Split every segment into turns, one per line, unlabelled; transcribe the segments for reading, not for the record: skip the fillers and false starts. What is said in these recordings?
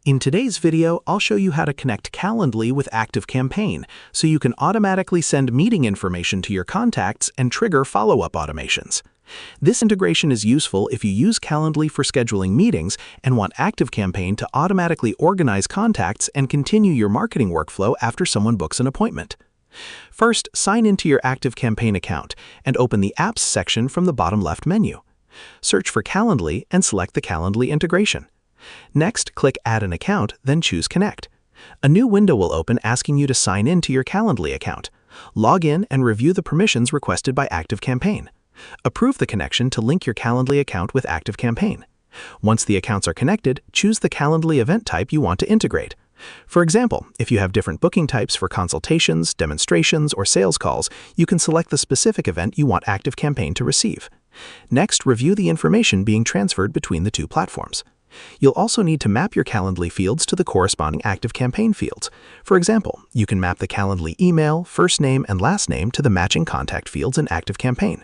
In today's video, I'll show you how to connect Calendly with ActiveCampaign so you can automatically send meeting information to your contacts and trigger follow-up automations. This integration is useful if you use Calendly for scheduling meetings and want ActiveCampaign to automatically organize contacts and continue your marketing workflow after someone books an appointment. First, sign into your ActiveCampaign account and open the Apps section from the bottom left menu. Search for Calendly and select the Calendly integration. Next, click Add an account, then choose Connect. A new window will open asking you to sign in to your Calendly account. Log in and review the permissions requested by ActiveCampaign. Approve the connection to link your Calendly account with ActiveCampaign. Once the accounts are connected, choose the Calendly event type you want to integrate. For example, if you have different booking types for consultations, demonstrations, or sales calls, you can select the specific event you want ActiveCampaign to receive. Next, review the information being transferred between the two platforms. You'll also need to map your Calendly fields to the corresponding ActiveCampaign fields. For example, you can map the Calendly email, first name, and last name to the matching contact fields in ActiveCampaign.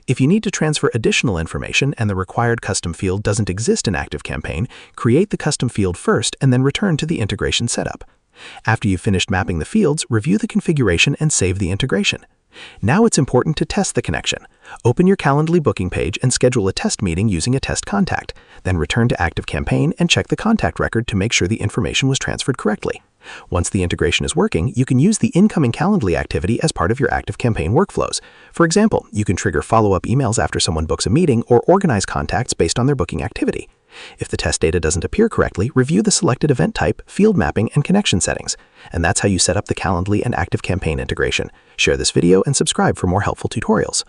If you need to transfer additional information and the required custom field doesn't exist in ActiveCampaign, create the custom field first and then return to the integration setup. After you've finished mapping the fields, review the configuration and save the integration. Now it's important to test the connection. Open your Calendly booking page and schedule a test meeting using a test contact. Then return to ActiveCampaign and check the contact record to make sure the information was transferred correctly. Once the integration is working, you can use the incoming Calendly activity as part of your ActiveCampaign workflows. For example, you can trigger follow-up emails after someone books a meeting or organize contacts based on their booking activity. If the test data doesn't appear correctly, review the selected event type, field mapping, and connection settings. And that's how you set up the Calendly and ActiveCampaign integration. Share this video and subscribe for more helpful tutorials.